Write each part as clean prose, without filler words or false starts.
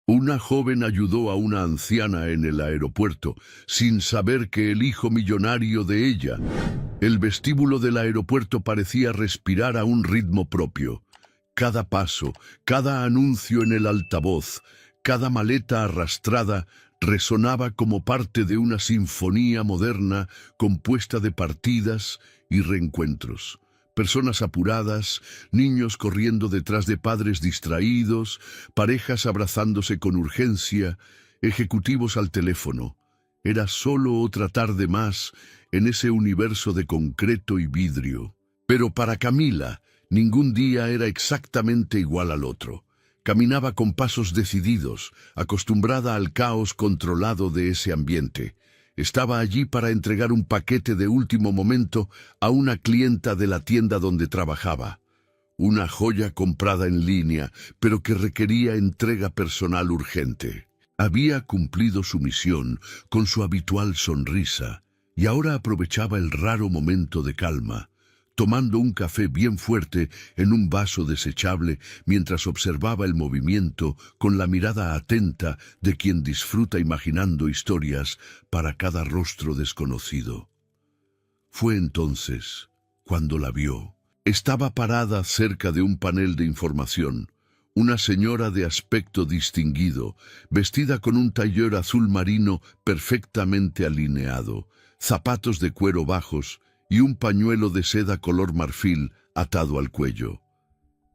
Una joven ayudó a una anciana en el aeropuerto, sin saber que el hijo millonario de ella. El vestíbulo del aeropuerto parecía respirar a un ritmo propio. Cada paso, cada anuncio en el altavoz, cada maleta arrastrada resonaba como parte de una sinfonía moderna compuesta de partidas y reencuentros. Personas apuradas, niños corriendo detrás de padres distraídos, parejas abrazándose con urgencia, ejecutivos al teléfono. Era solo otra tarde más en ese universo de concreto y vidrio. Pero para Camila, ningún día era exactamente igual al otro. Caminaba con pasos decididos, acostumbrada al caos controlado de ese ambiente. Estaba allí para entregar un paquete de último momento a una clienta de la tienda donde trabajaba. Una joya comprada en línea, pero que requería entrega personal urgente. Había cumplido su misión con su habitual sonrisa y ahora aprovechaba el raro momento de calma, tomando un café bien fuerte en un vaso desechable mientras observaba el movimiento con la mirada atenta de quien disfruta imaginando historias para cada rostro desconocido. Fue entonces cuando la vio. Estaba parada cerca de un panel de información, una señora de aspecto distinguido, vestida con un tailleur azul marino perfectamente alineado, zapatos de cuero bajos y un pañuelo de seda color marfil atado al cuello.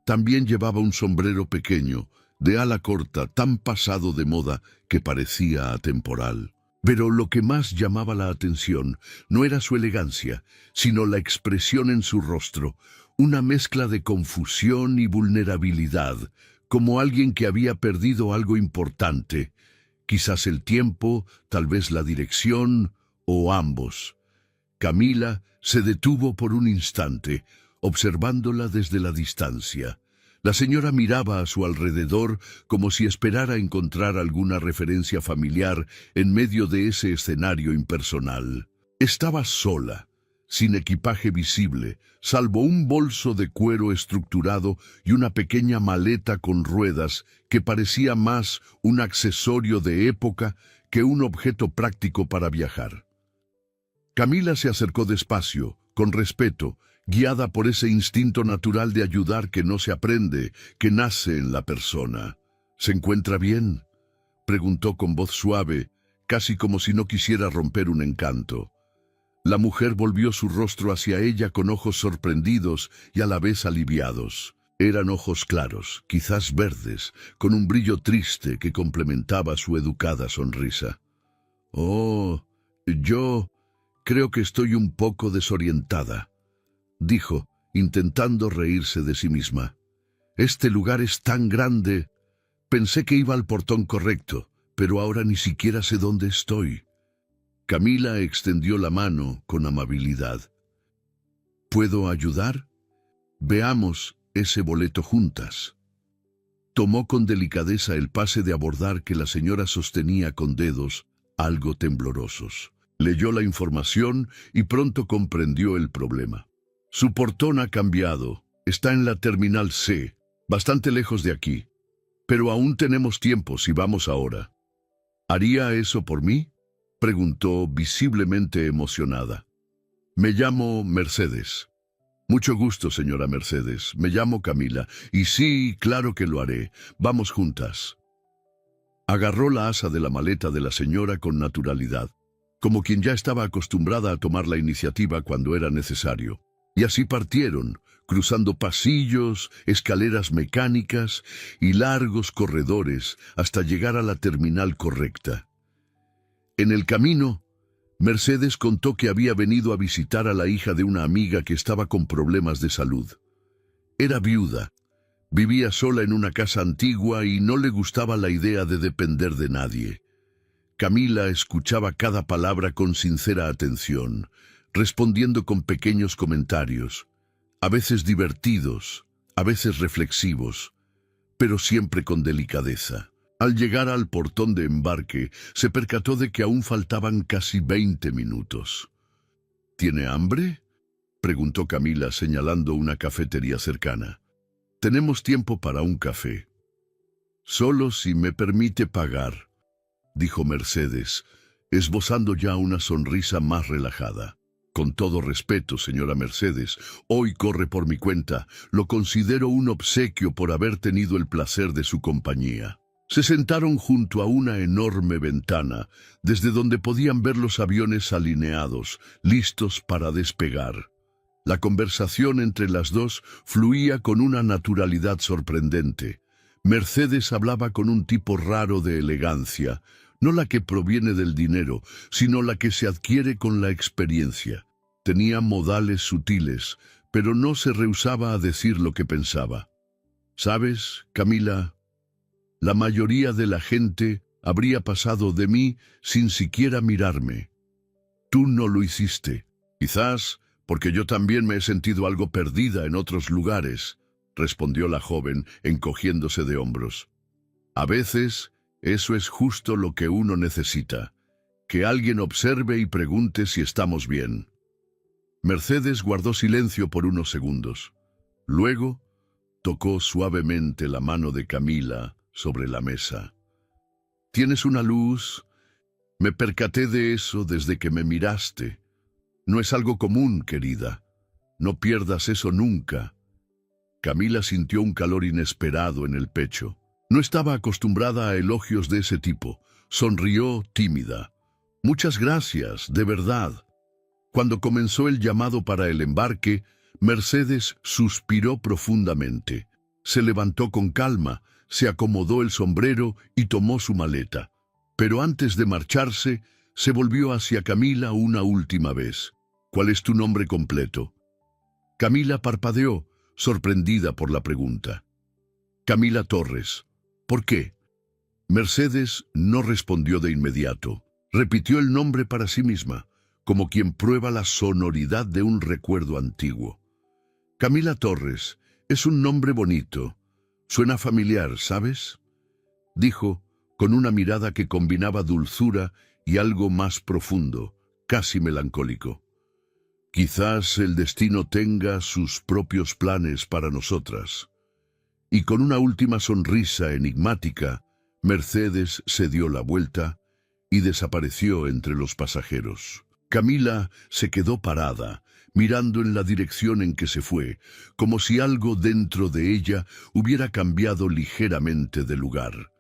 También llevaba un sombrero pequeño, de ala corta, tan pasado de moda que parecía atemporal. Pero lo que más llamaba la atención no era su elegancia, sino la expresión en su rostro, una mezcla de confusión y vulnerabilidad, como alguien que había perdido algo importante, quizás el tiempo, tal vez la dirección, o ambos. Camila se detuvo por un instante, observándola desde la distancia. La señora miraba a su alrededor como si esperara encontrar alguna referencia familiar en medio de ese escenario impersonal. Estaba sola, sin equipaje visible, salvo un bolso de cuero estructurado y una pequeña maleta con ruedas que parecía más un accesorio de época que un objeto práctico para viajar. Camila se acercó despacio, con respeto, guiada por ese instinto natural de ayudar que no se aprende, que nace en la persona. ¿Se encuentra bien?, preguntó con voz suave, casi como si no quisiera romper un encanto. La mujer volvió su rostro hacia ella con ojos sorprendidos y a la vez aliviados. Eran ojos claros, quizás verdes, con un brillo triste que complementaba su educada sonrisa. «Oh, yo creo que estoy un poco desorientada», dijo, intentando reírse de sí misma. «Este lugar es tan grande. Pensé que iba al portón correcto, pero ahora ni siquiera sé dónde estoy». Camila extendió la mano con amabilidad. «¿Puedo ayudar? Veamos ese boleto juntas». Tomó con delicadeza el pase de abordar que la señora sostenía con dedos, algo temblorosos. Leyó la información y pronto comprendió el problema. Su portón ha cambiado. Está en la Terminal C, bastante lejos de aquí. Pero aún tenemos tiempo si vamos ahora. ¿Haría eso por mí?, preguntó visiblemente emocionada. «Me llamo Mercedes». «Mucho gusto, señora Mercedes. Me llamo Camila. Y sí, claro que lo haré. Vamos juntas». Agarró la asa de la maleta de la señora con naturalidad, como quien ya estaba acostumbrada a tomar la iniciativa cuando era necesario. Y así partieron, cruzando pasillos, escaleras mecánicas y largos corredores hasta llegar a la terminal correcta. En el camino, Mercedes contó que había venido a visitar a la hija de una amiga que estaba con problemas de salud. Era viuda, vivía sola en una casa antigua y no le gustaba la idea de depender de nadie. Camila escuchaba cada palabra con sincera atención, respondiendo con pequeños comentarios, a veces divertidos, a veces reflexivos, pero siempre con delicadeza. Al llegar al portón de embarque, se percató de que aún faltaban casi 20 minutos. «¿Tiene hambre?», preguntó Camila señalando una cafetería cercana. «Tenemos tiempo para un café». Solo si me permite pagar, dijo Mercedes, esbozando ya una sonrisa más relajada. Con todo respeto, señora Mercedes, hoy corre por mi cuenta. Lo considero un obsequio por haber tenido el placer de su compañía. Se sentaron junto a una enorme ventana, desde donde podían ver los aviones alineados, listos para despegar. La conversación entre las dos fluía con una naturalidad sorprendente. Mercedes hablaba con un tipo raro de elegancia, no la que proviene del dinero, sino la que se adquiere con la experiencia. Tenía modales sutiles, pero no se rehusaba a decir lo que pensaba. ¿Sabes, Camila? La mayoría de la gente habría pasado de mí sin siquiera mirarme. Tú no lo hiciste. Quizás porque yo también me he sentido algo perdida en otros lugares, respondió la joven, encogiéndose de hombros. A veces, eso es justo lo que uno necesita, que alguien observe y pregunte si estamos bien. Mercedes guardó silencio por unos segundos. Luego, tocó suavemente la mano de Camila sobre la mesa. «¿Tienes una luz? Me percaté de eso desde que me miraste. No es algo común, querida. No pierdas eso nunca». Camila sintió un calor inesperado en el pecho. No estaba acostumbrada a elogios de ese tipo. Sonrió tímida. «Muchas gracias, de verdad». Cuando comenzó el llamado para el embarque, Mercedes suspiró profundamente. Se levantó con calma, se acomodó el sombrero y tomó su maleta. Pero antes de marcharse, se volvió hacia Camila una última vez. «¿Cuál es tu nombre completo?» Camila parpadeó, sorprendida por la pregunta. «Camila Torres». «¿Por qué?» Mercedes no respondió de inmediato. Repitió el nombre para sí misma, como quien prueba la sonoridad de un recuerdo antiguo. «Camila Torres, es un nombre bonito. Suena familiar, ¿sabes?», dijo, con una mirada que combinaba dulzura y algo más profundo, casi melancólico. «Quizás el destino tenga sus propios planes para nosotras». Y con una última sonrisa enigmática, Mercedes se dio la vuelta y desapareció entre los pasajeros. Camila se quedó parada, mirando en la dirección en que se fue, como si algo dentro de ella hubiera cambiado ligeramente de lugar.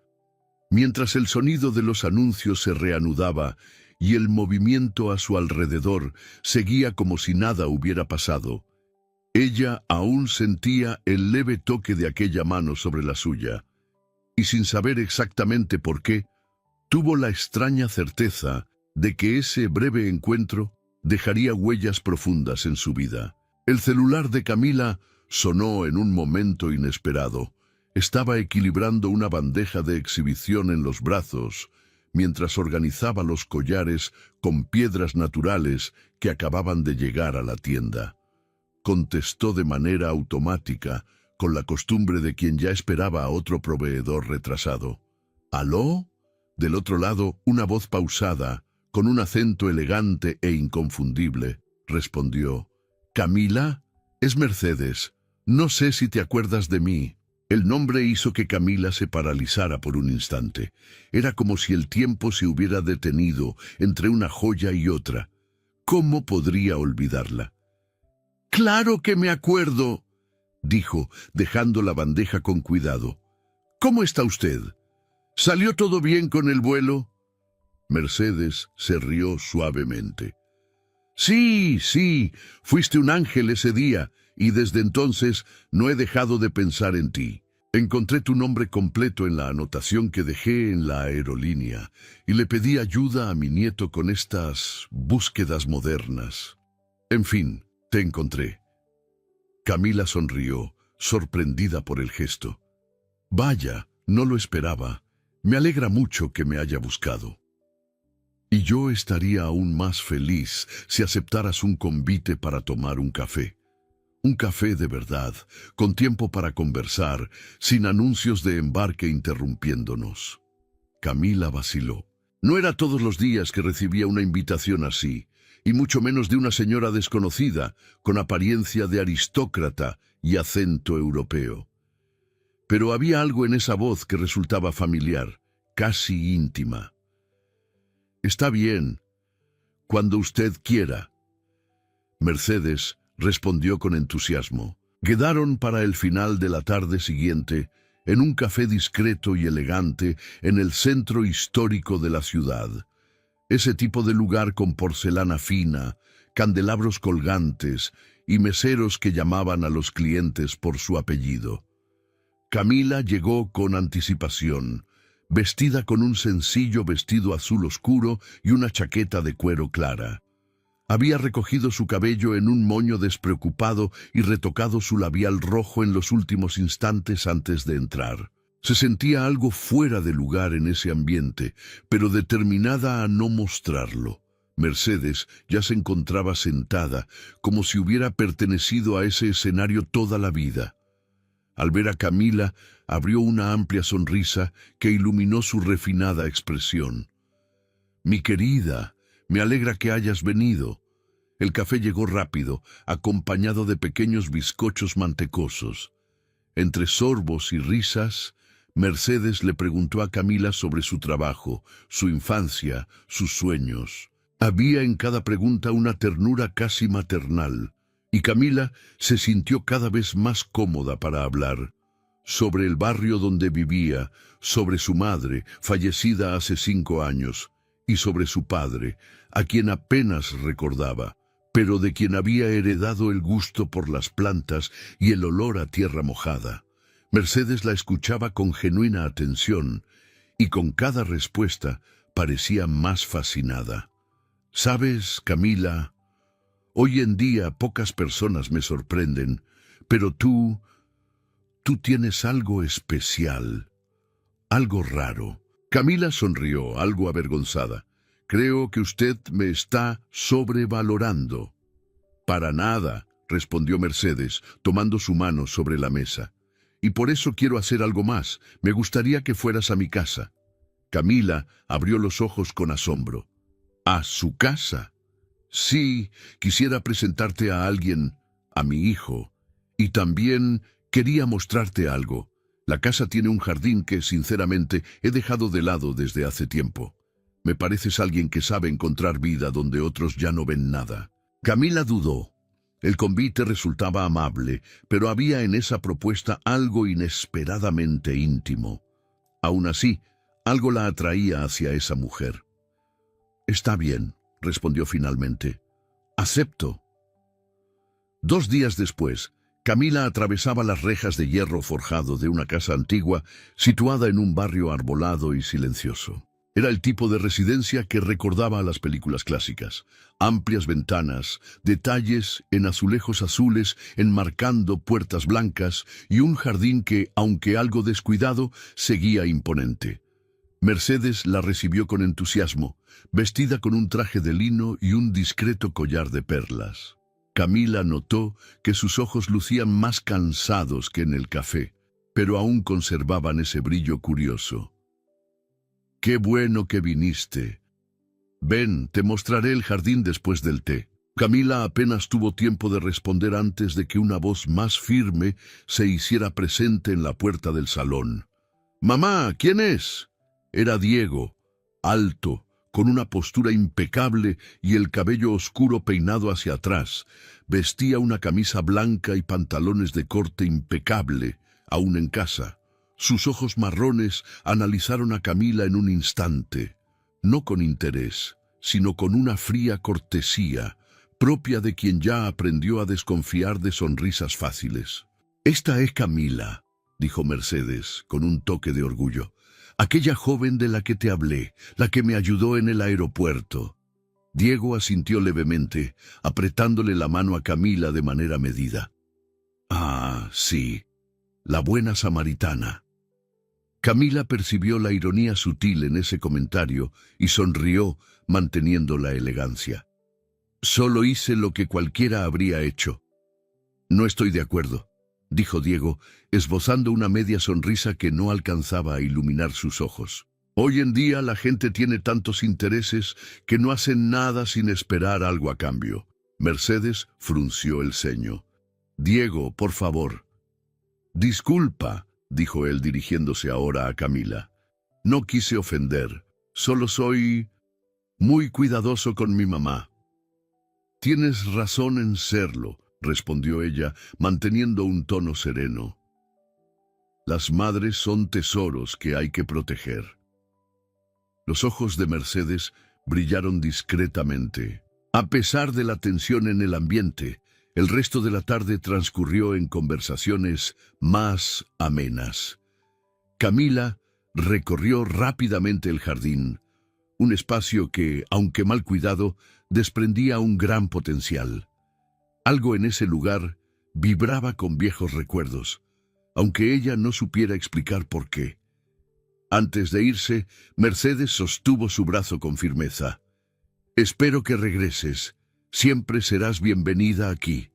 Mientras el sonido de los anuncios se reanudaba y el movimiento a su alrededor seguía como si nada hubiera pasado, ella aún sentía el leve toque de aquella mano sobre la suya, y sin saber exactamente por qué, tuvo la extraña certeza de que ese breve encuentro dejaría huellas profundas en su vida. El celular de Camila sonó en un momento inesperado. Estaba equilibrando una bandeja de exhibición en los brazos, mientras organizaba los collares con piedras naturales que acababan de llegar a la tienda. Contestó de manera automática, con la costumbre de quien ya esperaba a otro proveedor retrasado. «¿Aló?» Del otro lado, una voz pausada, con un acento elegante e inconfundible, respondió. «¿Camila? Es Mercedes. No sé si te acuerdas de mí». El nombre hizo que Camila se paralizara por un instante. Era como si el tiempo se hubiera detenido entre una joya y otra. ¿Cómo podría olvidarla? «Claro que me acuerdo», dijo, dejando la bandeja con cuidado. «¿Cómo está usted? ¿Salió todo bien con el vuelo?» Mercedes se rió suavemente. «Sí, fuiste un ángel ese día, y desde entonces no he dejado de pensar en ti. Encontré tu nombre completo en la anotación que dejé en la aerolínea, y le pedí ayuda a mi nieto con estas búsquedas modernas. En fin, te encontré». Camila sonrió, sorprendida por el gesto. «Vaya, no lo esperaba. Me alegra mucho que me haya buscado. Y yo estaría aún más feliz si aceptaras un convite para tomar un café. Un café de verdad, con tiempo para conversar, sin anuncios de embarque interrumpiéndonos». Camila vaciló. No era todos los días que recibía una invitación así, y mucho menos de una señora desconocida, con apariencia de aristócrata y acento europeo. Pero había algo en esa voz que resultaba familiar, casi íntima. «Está bien, cuando usted quiera». Mercedes respondió con entusiasmo. Quedaron para el final de la tarde siguiente en un café discreto y elegante en el centro histórico de la ciudad. Ese tipo de lugar con porcelana fina, candelabros colgantes y meseros que llamaban a los clientes por su apellido. Camila llegó con anticipación, vestida con un sencillo vestido azul oscuro y una chaqueta de cuero clara. Había recogido su cabello en un moño despreocupado y retocado su labial rojo en los últimos instantes antes de entrar. Se sentía algo fuera de lugar en ese ambiente, pero determinada a no mostrarlo. Mercedes ya se encontraba sentada, como si hubiera pertenecido a ese escenario toda la vida. Al ver a Camila, abrió una amplia sonrisa que iluminó su refinada expresión. «Mi querida, me alegra que hayas venido». El café llegó rápido, acompañado de pequeños bizcochos mantecosos. Entre sorbos y risas, Mercedes le preguntó a Camila sobre su trabajo, su infancia, sus sueños. Había en cada pregunta una ternura casi maternal, y Camila se sintió cada vez más cómoda para hablar. Sobre el barrio donde vivía, sobre su madre, fallecida hace 5 años, y sobre su padre, a quien apenas recordaba, pero de quien había heredado el gusto por las plantas y el olor a tierra mojada. Mercedes la escuchaba con genuina atención, y con cada respuesta parecía más fascinada. «¿Sabes, Camila? Hoy en día pocas personas me sorprenden, pero tú tienes algo especial, algo raro». Camila sonrió, algo avergonzada. «Creo que usted me está sobrevalorando». «Para nada», respondió Mercedes, tomando su mano sobre la mesa. «Y por eso quiero hacer algo más. Me gustaría que fueras a mi casa». Camila abrió los ojos con asombro. «¿A su casa?» «Sí, quisiera presentarte a alguien, a mi hijo. Y también quería mostrarte algo. La casa tiene un jardín que, sinceramente, he dejado de lado desde hace tiempo. Me pareces alguien que sabe encontrar vida donde otros ya no ven nada». Camila dudó. El convite resultaba amable, pero había en esa propuesta algo inesperadamente íntimo. Aún así, algo la atraía hacia esa mujer. «Está bien», respondió finalmente. «Acepto». 2 días después, Camila atravesaba las rejas de hierro forjado de una casa antigua situada en un barrio arbolado y silencioso. Era el tipo de residencia que recordaba a las películas clásicas. Amplias ventanas, detalles en azulejos azules enmarcando puertas blancas y un jardín que, aunque algo descuidado, seguía imponente. Mercedes la recibió con entusiasmo, vestida con un traje de lino y un discreto collar de perlas. Camila notó que sus ojos lucían más cansados que en el café, pero aún conservaban ese brillo curioso. «Qué bueno que viniste. Ven, te mostraré el jardín después del té». Camila apenas tuvo tiempo de responder antes de que una voz más firme se hiciera presente en la puerta del salón. «Mamá, ¿quién es?» Era Diego, alto, con una postura impecable y el cabello oscuro peinado hacia atrás. Vestía una camisa blanca y pantalones de corte impecable, aún en casa. Sus ojos marrones analizaron a Camila en un instante, no con interés, sino con una fría cortesía, propia de quien ya aprendió a desconfiar de sonrisas fáciles. «Esta es Camila», dijo Mercedes, con un toque de orgullo. «Aquella joven de la que te hablé, la que me ayudó en el aeropuerto». Diego asintió levemente, apretándole la mano a Camila de manera medida. «Ah, sí, la buena samaritana». Camila percibió la ironía sutil en ese comentario y sonrió, manteniendo la elegancia. «Solo hice lo que cualquiera habría hecho». «No estoy de acuerdo», dijo Diego, esbozando una media sonrisa que no alcanzaba a iluminar sus ojos. «Hoy en día la gente tiene tantos intereses que no hacen nada sin esperar algo a cambio». Mercedes frunció el ceño. «Diego, por favor». «Disculpa», dijo él dirigiéndose ahora a Camila. No quise ofender, solo soy muy cuidadoso con mi mamá. Tienes razón en serlo, respondió ella, manteniendo un tono sereno. Las madres son tesoros que hay que proteger. Los ojos de Mercedes brillaron discretamente. A pesar de la tensión en el ambiente, el resto de la tarde transcurrió en conversaciones más amenas. Camila recorrió rápidamente el jardín, un espacio que, aunque mal cuidado, desprendía un gran potencial. Algo en ese lugar vibraba con viejos recuerdos, aunque ella no supiera explicar por qué. Antes de irse, Mercedes sostuvo su brazo con firmeza. «Espero que regreses. Siempre serás bienvenida aquí».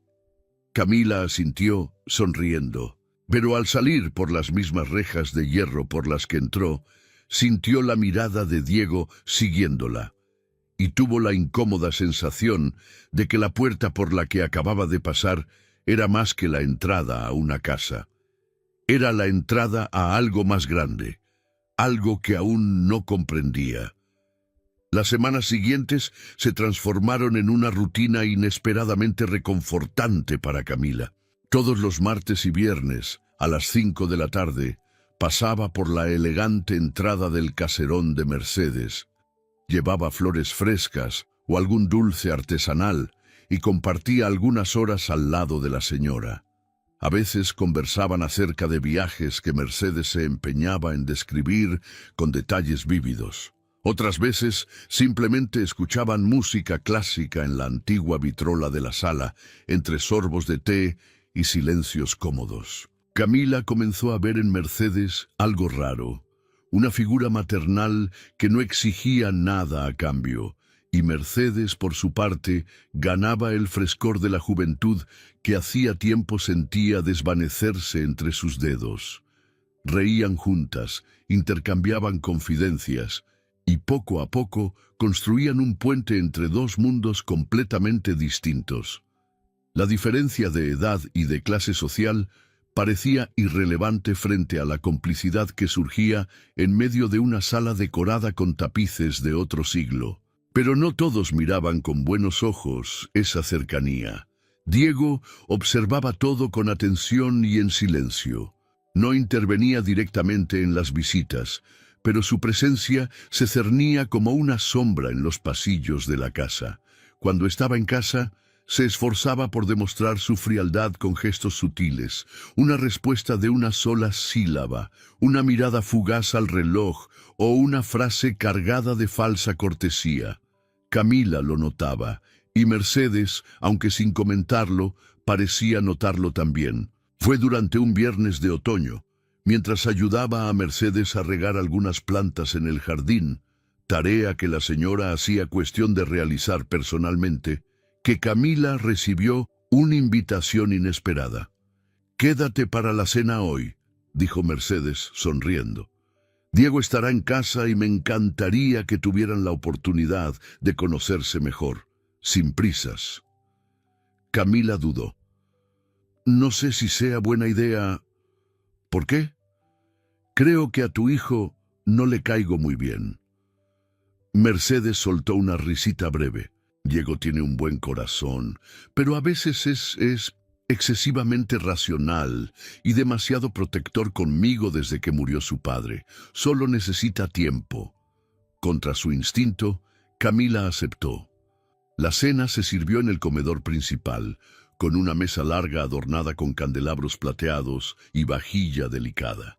Camila asintió, sonriendo, pero al salir por las mismas rejas de hierro por las que entró, sintió la mirada de Diego siguiéndola, y tuvo la incómoda sensación de que la puerta por la que acababa de pasar era más que la entrada a una casa. Era la entrada a algo más grande, algo que aún no comprendía. Las semanas siguientes se transformaron en una rutina inesperadamente reconfortante para Camila. Todos los martes y viernes, a las 5 de la tarde, pasaba por la elegante entrada del caserón de Mercedes. Llevaba flores frescas o algún dulce artesanal y compartía algunas horas al lado de la señora. A veces conversaban acerca de viajes que Mercedes se empeñaba en describir con detalles vívidos. Otras veces simplemente escuchaban música clásica en la antigua vitrola de la sala, entre sorbos de té y silencios cómodos. Camila comenzó a ver en Mercedes algo raro, una figura maternal que no exigía nada a cambio, y Mercedes, por su parte, ganaba el frescor de la juventud que hacía tiempo sentía desvanecerse entre sus dedos. Reían juntas, intercambiaban confidencias, y poco a poco construían un puente entre dos mundos completamente distintos. La diferencia de edad y de clase social parecía irrelevante frente a la complicidad que surgía en medio de una sala decorada con tapices de otro siglo. Pero no todos miraban con buenos ojos esa cercanía. Diego observaba todo con atención y en silencio. No intervenía directamente en las visitas, pero su presencia se cernía como una sombra en los pasillos de la casa. Cuando estaba en casa, se esforzaba por demostrar su frialdad con gestos sutiles, una respuesta de una sola sílaba, una mirada fugaz al reloj o una frase cargada de falsa cortesía. Camila lo notaba, y Mercedes, aunque sin comentarlo, parecía notarlo también. Fue durante un viernes de otoño, mientras ayudaba a Mercedes a regar algunas plantas en el jardín, tarea que la señora hacía cuestión de realizar personalmente, que Camila recibió una invitación inesperada. «Quédate para la cena hoy», dijo Mercedes, sonriendo. «Diego estará en casa y me encantaría que tuvieran la oportunidad de conocerse mejor, sin prisas». Camila dudó. «No sé si sea buena idea». «¿Por qué?» «Creo que a tu hijo no le caigo muy bien». Mercedes soltó una risita breve. «Diego tiene un buen corazón, pero a veces es excesivamente racional y demasiado protector conmigo desde que murió su padre. Solo necesita tiempo». Contra su instinto, Camila aceptó. La cena se sirvió en el comedor principal, con una mesa larga adornada con candelabros plateados y vajilla delicada.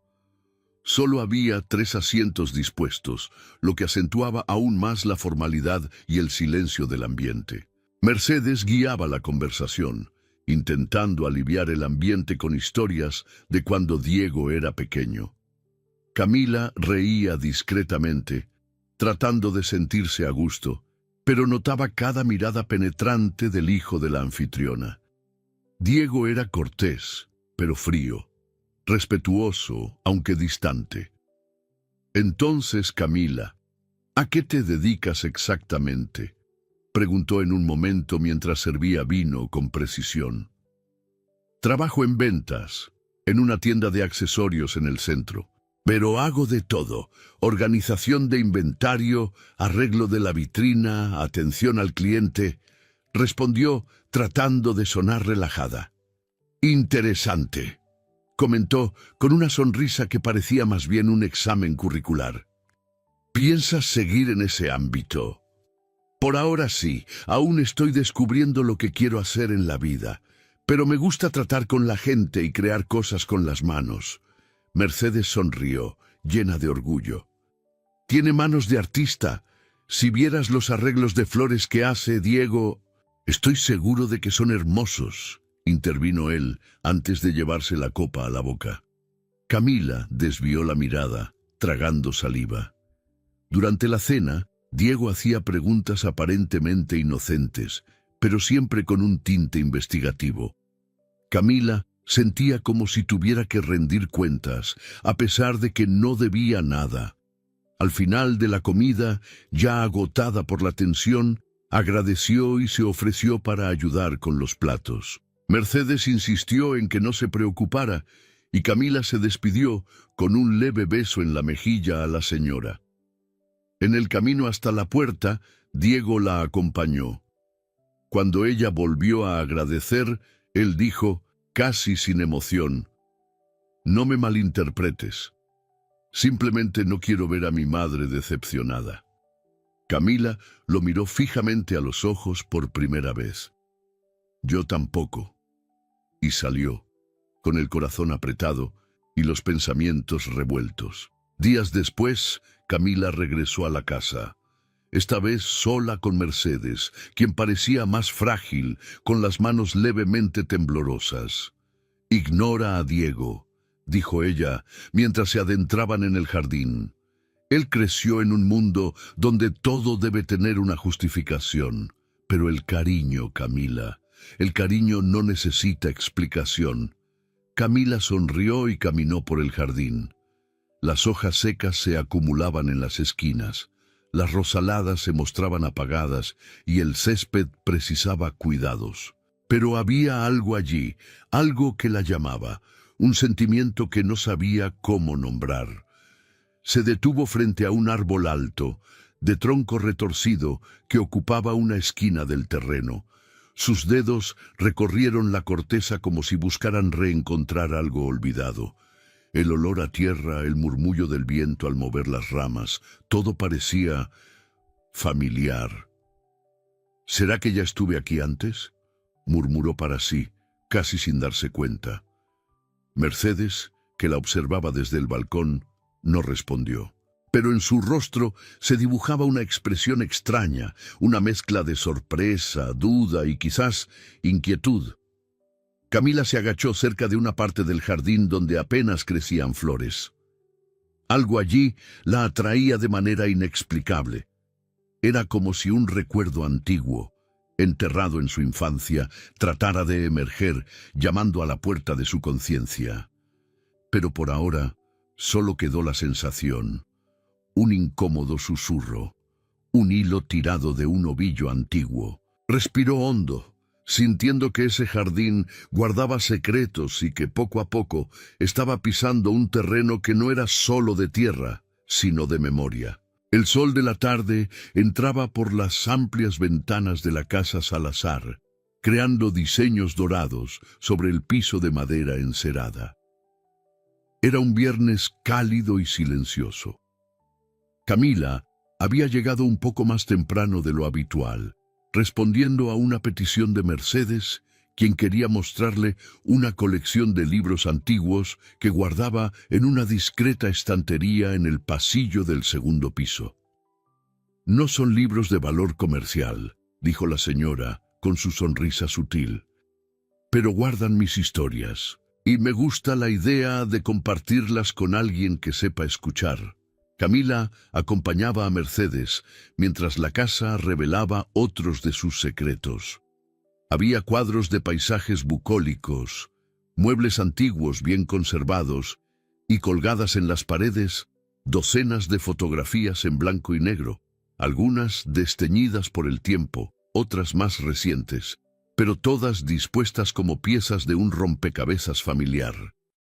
Solo había 3 asientos dispuestos, lo que acentuaba aún más la formalidad y el silencio del ambiente. Mercedes guiaba la conversación, intentando aliviar el ambiente con historias de cuando Diego era pequeño. Camila reía discretamente, tratando de sentirse a gusto, pero notaba cada mirada penetrante del hijo de la anfitriona. Diego era cortés, pero frío, respetuoso, aunque distante. «Entonces, Camila, ¿a qué te dedicas exactamente?», preguntó en un momento mientras servía vino con precisión. «Trabajo en ventas», en una tienda de accesorios en el centro. Pero hago de todo: organización de inventario, arreglo de la vitrina, atención al cliente, respondió tratando de sonar relajada. Interesante, comentó con una sonrisa que parecía más bien un examen curricular. ¿Piensas seguir en ese ámbito? Por ahora sí, aún estoy descubriendo lo que quiero hacer en la vida, pero me gusta tratar con la gente y crear cosas con las manos. Mercedes sonrió, llena de orgullo. Tiene manos de artista. Si vieras los arreglos de flores que hace Diego... Estoy seguro de que son hermosos, intervino él antes de llevarse la copa a la boca. Camila desvió la mirada, tragando saliva. Durante la cena, Diego hacía preguntas aparentemente inocentes, pero siempre con un tinte investigativo. Camila sentía como si tuviera que rendir cuentas, a pesar de que no debía nada. Al final de la comida, ya agotada por la tensión, agradeció y se ofreció para ayudar con los platos. Mercedes insistió en que no se preocupara, y Camila se despidió con un leve beso en la mejilla a la señora. En el camino hasta la puerta, Diego la acompañó. Cuando ella volvió a agradecer, él dijo, casi sin emoción: «No me malinterpretes. Simplemente no quiero ver a mi madre decepcionada». Camila lo miró fijamente a los ojos por primera vez. «Yo tampoco». Y salió, con el corazón apretado y los pensamientos revueltos. Días después, Camila regresó a la casa, esta vez sola con Mercedes, quien parecía más frágil, con las manos levemente temblorosas. «Ignora a Diego», dijo ella, mientras se adentraban en el jardín. Él creció en un mundo donde todo debe tener una justificación. Pero el cariño, Camila, el cariño no necesita explicación. Camila sonrió y caminó por el jardín. Las hojas secas se acumulaban en las esquinas. Las rosaladas se mostraban apagadas y el césped precisaba cuidados. Pero había algo allí, algo que la llamaba, un sentimiento que no sabía cómo nombrar. Se detuvo frente a un árbol alto, de tronco retorcido, que ocupaba una esquina del terreno. Sus dedos recorrieron la corteza como si buscaran reencontrar algo olvidado. El olor a tierra, el murmullo del viento al mover las ramas, todo parecía familiar. «¿Será que ya estuve aquí antes?», murmuró para sí, casi sin darse cuenta. Mercedes, que la observaba desde el balcón, no respondió. Pero en su rostro se dibujaba una expresión extraña, una mezcla de sorpresa, duda y quizás inquietud. Camila se agachó cerca de una parte del jardín donde apenas crecían flores. Algo allí la atraía de manera inexplicable. Era como si un recuerdo antiguo, enterrado en su infancia, tratara de emerger, llamando a la puerta de su conciencia. Pero por ahora solo quedó la sensación, un incómodo susurro, un hilo tirado de un ovillo antiguo. Respiró hondo, sintiendo que ese jardín guardaba secretos y que poco a poco estaba pisando un terreno que no era solo de tierra, sino de memoria. El sol de la tarde entraba por las amplias ventanas de la casa Salazar, creando diseños dorados sobre el piso de madera encerada. Era un viernes cálido y silencioso. Camila había llegado un poco más temprano de lo habitual, respondiendo a una petición de Mercedes, quien quería mostrarle una colección de libros antiguos que guardaba en una discreta estantería en el pasillo del segundo piso. «No son libros de valor comercial», dijo la señora con su sonrisa sutil, «pero guardan mis historias, y me gusta la idea de compartirlas con alguien que sepa escuchar». Camila acompañaba a Mercedes, mientras la casa revelaba otros de sus secretos. Había cuadros de paisajes bucólicos, muebles antiguos bien conservados, y colgadas en las paredes, docenas de fotografías en blanco y negro, algunas desteñidas por el tiempo, otras más recientes, pero todas dispuestas como piezas de un rompecabezas familiar.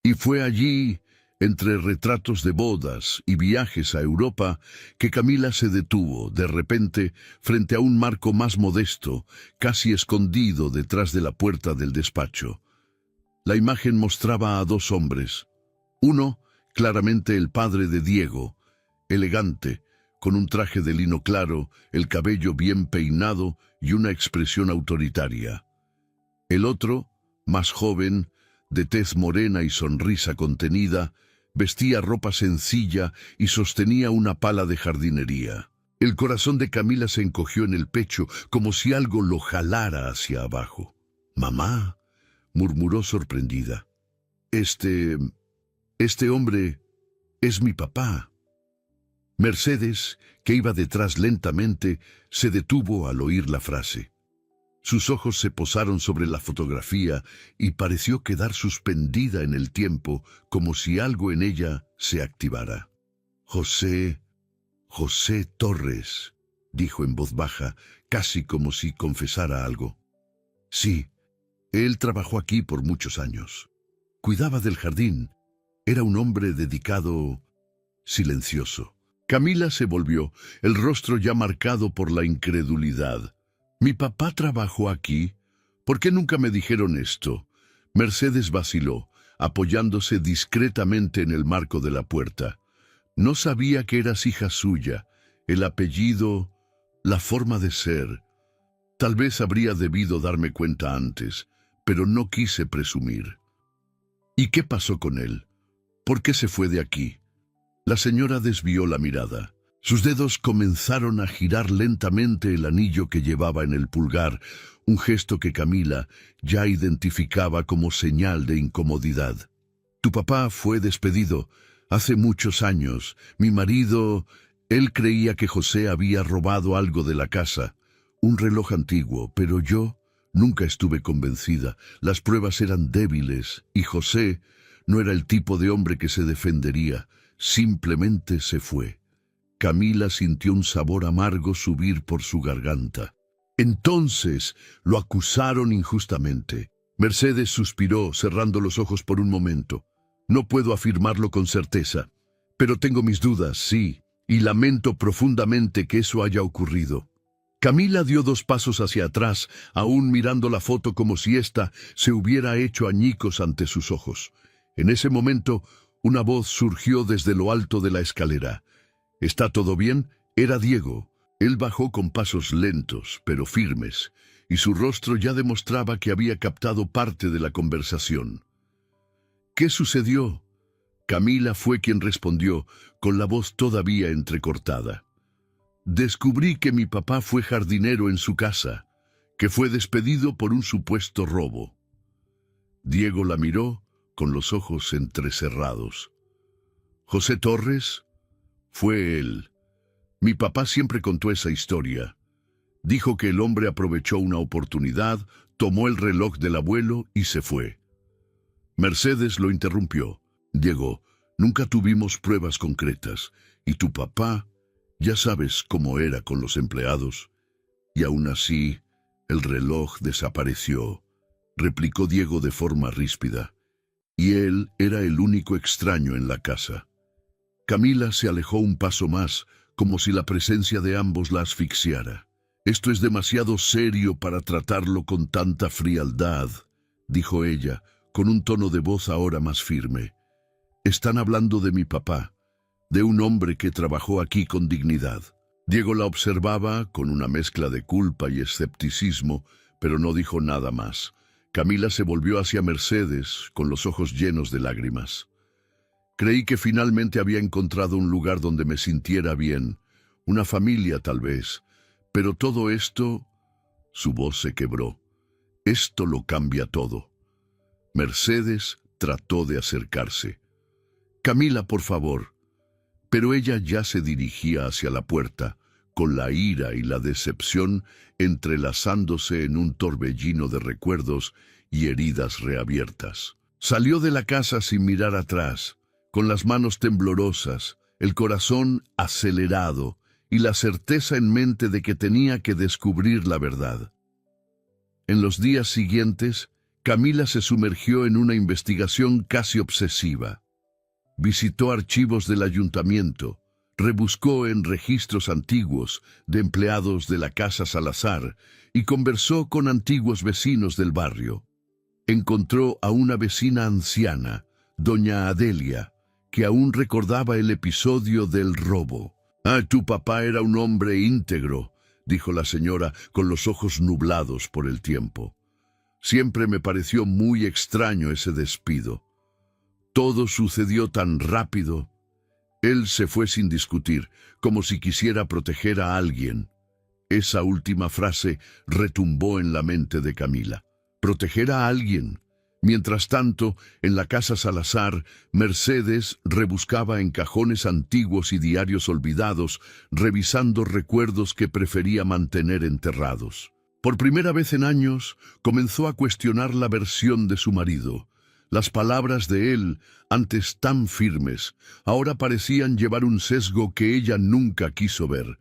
Y fue allí, entre retratos de bodas y viajes a Europa, que Camila se detuvo, de repente, frente a un marco más modesto, casi escondido detrás de la puerta del despacho. La imagen mostraba a dos hombres. Uno, claramente el padre de Diego, elegante, con un traje de lino claro, el cabello bien peinado y una expresión autoritaria. El otro, más joven, de tez morena y sonrisa contenida, vestía ropa sencilla y sostenía una pala de jardinería. El corazón de Camila se encogió en el pecho, como si algo lo jalara hacia abajo. «Mamá», murmuró sorprendida. Este hombre es mi papá». Mercedes, que iba detrás lentamente, se detuvo al oír la frase. Sus ojos se posaron sobre la fotografía y pareció quedar suspendida en el tiempo, como si algo en ella se activara. José Torres», dijo en voz baja, casi como si confesara algo. «Sí, él trabajó aquí por muchos años. Cuidaba del jardín. Era un hombre dedicado, silencioso». Camila se volvió, el rostro ya marcado por la incredulidad. «¿Mi papá trabajó aquí? ¿Por qué nunca me dijeron esto?». Mercedes vaciló, apoyándose discretamente en el marco de la puerta. «No sabía que eras hija suya. El apellido, la forma de ser. Tal vez habría debido darme cuenta antes, pero no quise presumir». «¿Y qué pasó con él? ¿Por qué se fue de aquí?». La señora desvió la mirada. Sus dedos comenzaron a girar lentamente el anillo que llevaba en el pulgar, un gesto que Camila ya identificaba como señal de incomodidad. «Tu papá fue despedido hace muchos años. Mi marido, él creía que José había robado algo de la casa, un reloj antiguo, pero yo nunca estuve convencida. Las pruebas eran débiles y José no era el tipo de hombre que se defendería. Simplemente se fue». Camila sintió un sabor amargo subir por su garganta. «Entonces lo acusaron injustamente». Mercedes suspiró, cerrando los ojos por un momento. «No puedo afirmarlo con certeza, pero tengo mis dudas, sí, y lamento profundamente que eso haya ocurrido». Camila dio 2 pasos hacia atrás, aún mirando la foto como si ésta se hubiera hecho añicos ante sus ojos. En ese momento, una voz surgió desde lo alto de la escalera. «¿Está todo bien?». Era Diego. Él bajó con pasos lentos, pero firmes, y su rostro ya demostraba que había captado parte de la conversación. «¿Qué sucedió?». Camila fue quien respondió, con la voz todavía entrecortada. «Descubrí que mi papá fue jardinero en su casa, que fue despedido por un supuesto robo». Diego la miró con los ojos entrecerrados. «¿José Torres?». «Fue él. Mi papá siempre contó esa historia. Dijo que el hombre aprovechó una oportunidad, tomó el reloj del abuelo y se fue». Mercedes lo interrumpió. «Diego, nunca tuvimos pruebas concretas, y tu papá, ya sabes cómo era con los empleados. Y aún así, el reloj desapareció», replicó Diego de forma ríspida. «Y él era el único extraño en la casa». Camila se alejó un paso más, como si la presencia de ambos la asfixiara. «Esto es demasiado serio para tratarlo con tanta frialdad», dijo ella, con un tono de voz ahora más firme. «Están hablando de mi papá, de un hombre que trabajó aquí con dignidad». Diego la observaba con una mezcla de culpa y escepticismo, pero no dijo nada más. Camila se volvió hacia Mercedes, con los ojos llenos de lágrimas. «Creí que finalmente había encontrado un lugar donde me sintiera bien, una familia tal vez, pero todo esto...». Su voz se quebró. «Esto lo cambia todo». Mercedes trató de acercarse. «Camila, por favor». Pero ella ya se dirigía hacia la puerta, con la ira y la decepción entrelazándose en un torbellino de recuerdos y heridas reabiertas. Salió de la casa sin mirar atrás, con las manos temblorosas, el corazón acelerado y la certeza en mente de que tenía que descubrir la verdad. En los días siguientes, Camila se sumergió en una investigación casi obsesiva. Visitó archivos del ayuntamiento, rebuscó en registros antiguos de empleados de la Casa Salazar y conversó con antiguos vecinos del barrio. Encontró a una vecina anciana, doña Adelia, que aún recordaba el episodio del robo. «Ah, tu papá era un hombre íntegro», dijo la señora con los ojos nublados por el tiempo. «Siempre me pareció muy extraño ese despido. Todo sucedió tan rápido». Él se fue sin discutir, como si quisiera proteger a alguien. Esa última frase retumbó en la mente de Camila. Proteger a alguien. Mientras tanto, en la Casa Salazar, Mercedes rebuscaba en cajones antiguos y diarios olvidados, revisando recuerdos que prefería mantener enterrados. Por primera vez en años, comenzó a cuestionar la versión de su marido. Las palabras de él, antes tan firmes, ahora parecían llevar un sesgo que ella nunca quiso ver.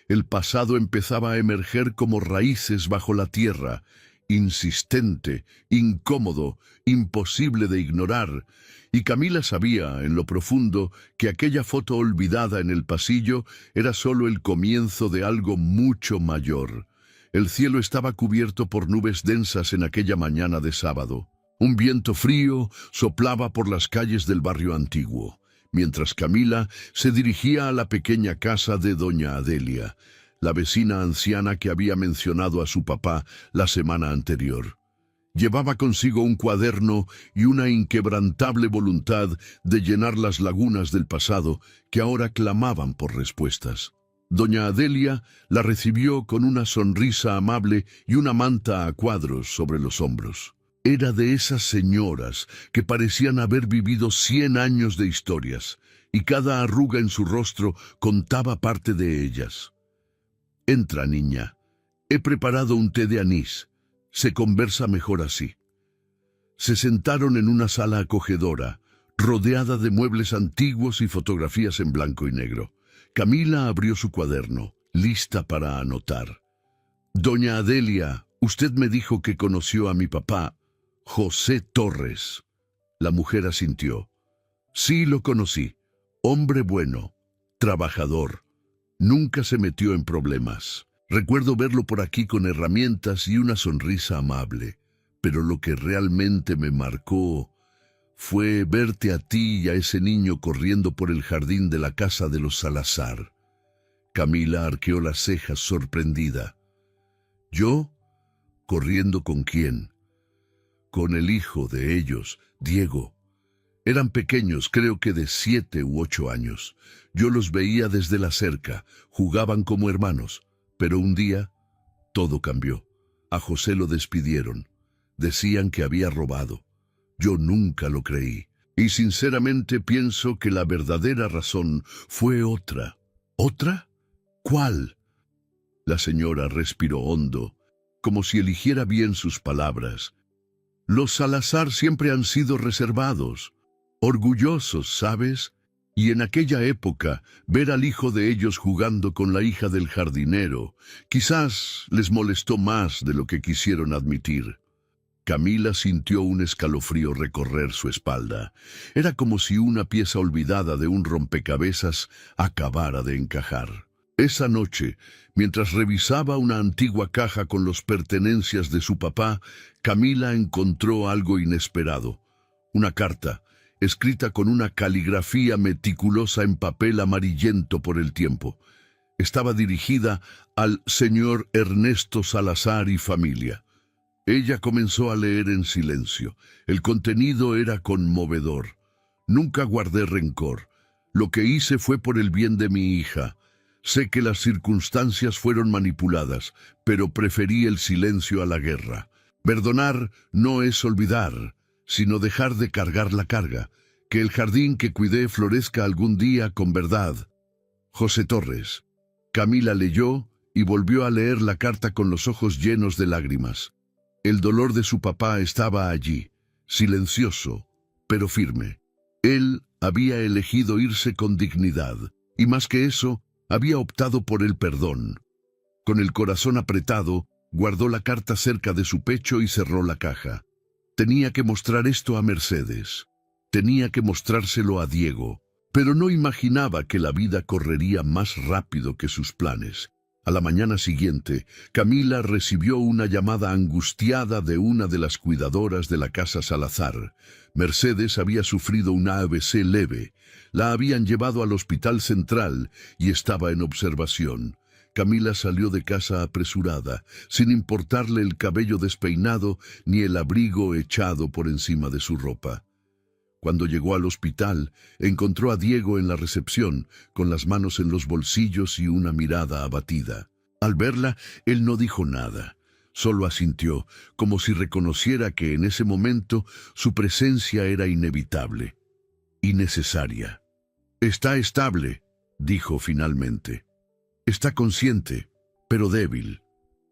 El pasado empezaba a emerger como raíces bajo la tierra, insistente, incómodo, imposible de ignorar, y Camila sabía, en lo profundo, que aquella foto olvidada en el pasillo era solo el comienzo de algo mucho mayor. El cielo estaba cubierto por nubes densas en aquella mañana de sábado. Un viento frío soplaba por las calles del barrio antiguo, mientras Camila se dirigía a la pequeña casa de doña Adelia, la vecina anciana que había mencionado a su papá la semana anterior. Llevaba consigo un cuaderno y una inquebrantable voluntad de llenar las lagunas del pasado que ahora clamaban por respuestas. Doña Adelia la recibió con una sonrisa amable y una manta a cuadros sobre los hombros. Era de esas señoras que parecían haber vivido 100 años de historias, y cada arruga en su rostro contaba parte de ellas. «Entra, niña. He preparado un té de anís. Se conversa mejor así». Se sentaron en una sala acogedora, rodeada de muebles antiguos y fotografías en blanco y negro. Camila abrió su cuaderno, lista para anotar. «Doña Adelia, usted me dijo que conoció a mi papá, José Torres». La mujer asintió. «Sí, lo conocí. Hombre bueno, trabajador. Nunca se metió en problemas. Recuerdo verlo por aquí con herramientas y una sonrisa amable. Pero lo que realmente me marcó fue verte a ti y a ese niño corriendo por el jardín de la casa de los Salazar». Camila arqueó las cejas sorprendida. «¿Yo? ¿Corriendo con quién?» «Con el hijo de ellos, Diego. Eran pequeños, creo que de 7 u 8 años. Yo los veía desde la cerca, jugaban como hermanos. Pero un día, todo cambió. A José lo despidieron. Decían que había robado. Yo nunca lo creí. Y sinceramente pienso que la verdadera razón fue otra». «¿Otra? ¿Cuál?» La señora respiró hondo, como si eligiera bien sus palabras. «Los Salazar siempre han sido reservados, orgullosos, ¿sabes? Y en aquella época, ver al hijo de ellos jugando con la hija del jardinero, quizás les molestó más de lo que quisieron admitir». Camila sintió un escalofrío recorrer su espalda. Era como si una pieza olvidada de un rompecabezas acabara de encajar. Esa noche, mientras revisaba una antigua caja con las pertenencias de su papá, Camila encontró algo inesperado. Una carta, escrita con una caligrafía meticulosa en papel amarillento por el tiempo. Estaba dirigida al señor Ernesto Salazar y familia. Ella comenzó a leer en silencio. El contenido era conmovedor. «Nunca guardé rencor. Lo que hice fue por el bien de mi hija. Sé que las circunstancias fueron manipuladas, pero preferí el silencio a la guerra. Perdonar no es olvidar, sino dejar de cargar la carga. Que el jardín que cuidé florezca algún día con verdad. José Torres». Camila leyó y volvió a leer la carta con los ojos llenos de lágrimas. El dolor de su papá estaba allí, silencioso, pero firme. Él había elegido irse con dignidad, y más que eso, había optado por el perdón. Con el corazón apretado, guardó la carta cerca de su pecho y cerró la caja. Tenía que mostrar esto a Mercedes. Tenía que mostrárselo a Diego. Pero no imaginaba que la vida correría más rápido que sus planes. A la mañana siguiente, Camila recibió una llamada angustiada de una de las cuidadoras de la casa Salazar. Mercedes había sufrido una ABC leve. La habían llevado al hospital central y estaba en observación. Camila salió de casa apresurada, sin importarle el cabello despeinado ni el abrigo echado por encima de su ropa. Cuando llegó al hospital, encontró a Diego en la recepción, con las manos en los bolsillos y una mirada abatida. Al verla, él no dijo nada, solo asintió, como si reconociera que en ese momento su presencia era inevitable y necesaria. «Está estable», dijo finalmente. «Está consciente, pero débil.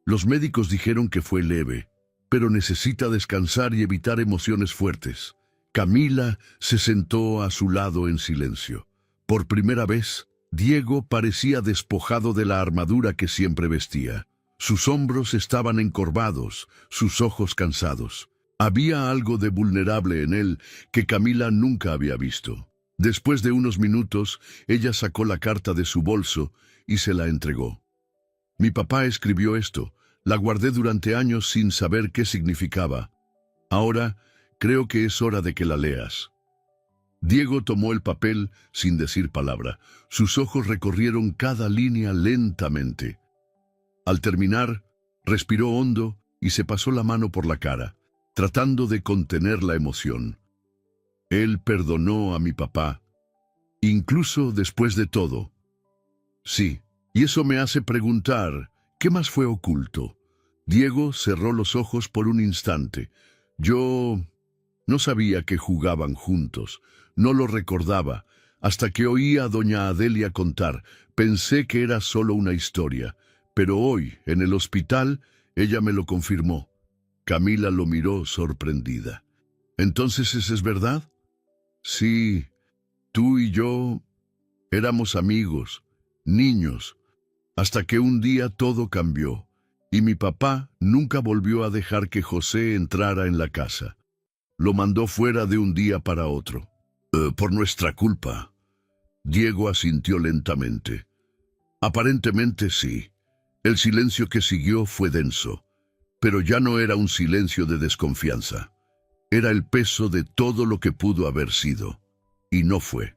Los médicos dijeron que fue leve, pero necesita descansar y evitar emociones fuertes». Camila se sentó a su lado en silencio. Por primera vez, Diego parecía despojado de la armadura que siempre vestía. Sus hombros estaban encorvados, sus ojos cansados. Había algo de vulnerable en él que Camila nunca había visto. Después de unos minutos, ella sacó la carta de su bolso y se la entregó. «Mi papá escribió esto. La guardé durante años sin saber qué significaba. Ahora, creo que es hora de que la leas». Diego tomó el papel sin decir palabra. Sus ojos recorrieron cada línea lentamente. Al terminar, respiró hondo y se pasó la mano por la cara, tratando de contener la emoción. «Él perdonó a mi papá, incluso después de todo». «Sí, y eso me hace preguntar, ¿qué más fue oculto?» Diego cerró los ojos por un instante. «Yo no sabía que jugaban juntos, no lo recordaba, hasta que oí a doña Adelia contar. Pensé que era solo una historia, pero hoy, en el hospital, ella me lo confirmó». Camila lo miró sorprendida. «¿Entonces eso es verdad?» «Sí, tú y yo éramos amigos, niños, hasta que un día todo cambió, y mi papá nunca volvió a dejar que José entrara en la casa. Lo mandó fuera de un día para otro. Por nuestra culpa». Diego asintió lentamente. «Aparentemente sí». El silencio que siguió fue denso, pero ya no era un silencio de desconfianza. Era el peso de todo lo que pudo haber sido, y no fue.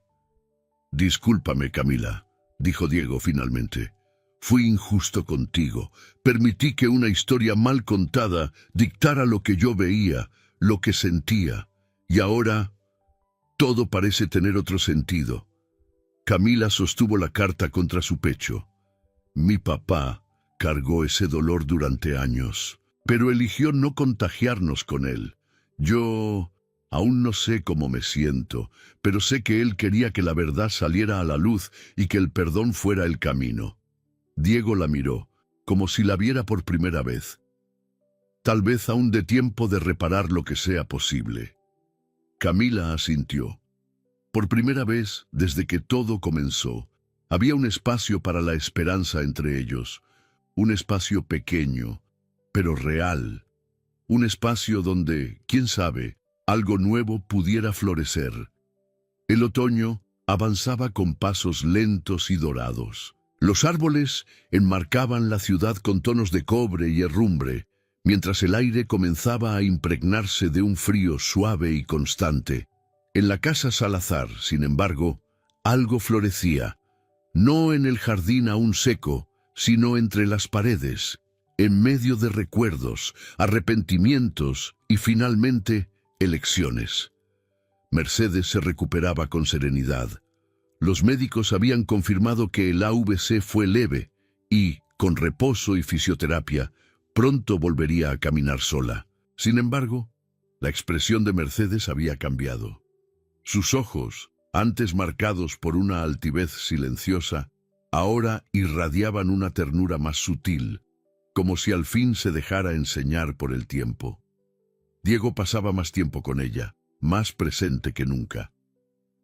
«Discúlpame, Camila», dijo Diego finalmente. «Fui injusto contigo. Permití que una historia mal contada dictara lo que yo veía, lo que sentía, y ahora todo parece tener otro sentido». Camila sostuvo la carta contra su pecho. «Mi papá cargó ese dolor durante años, pero eligió no contagiarnos con él. Yo aún no sé cómo me siento, pero sé que él quería que la verdad saliera a la luz y que el perdón fuera el camino». Diego la miró, como si la viera por primera vez. «Tal vez aún dé tiempo de reparar lo que sea posible». Camila asintió. Por primera vez, desde que todo comenzó, había un espacio para la esperanza entre ellos. Un espacio pequeño, pero real. Un espacio donde, quién sabe, algo nuevo pudiera florecer. El otoño avanzaba con pasos lentos y dorados. Los árboles enmarcaban la ciudad con tonos de cobre y herrumbre, mientras el aire comenzaba a impregnarse de un frío suave y constante. En la casa Salazar, sin embargo, algo florecía, no en el jardín aún seco, sino entre las paredes, en medio de recuerdos, arrepentimientos y finalmente elecciones. Mercedes se recuperaba con serenidad. Los médicos habían confirmado que el AVC fue leve y, con reposo y fisioterapia, pronto volvería a caminar sola. Sin embargo, la expresión de Mercedes había cambiado. Sus ojos, antes marcados por una altivez silenciosa, ahora irradiaban una ternura más sutil, como si al fin se dejara enseñar por el tiempo. Diego pasaba más tiempo con ella, más presente que nunca.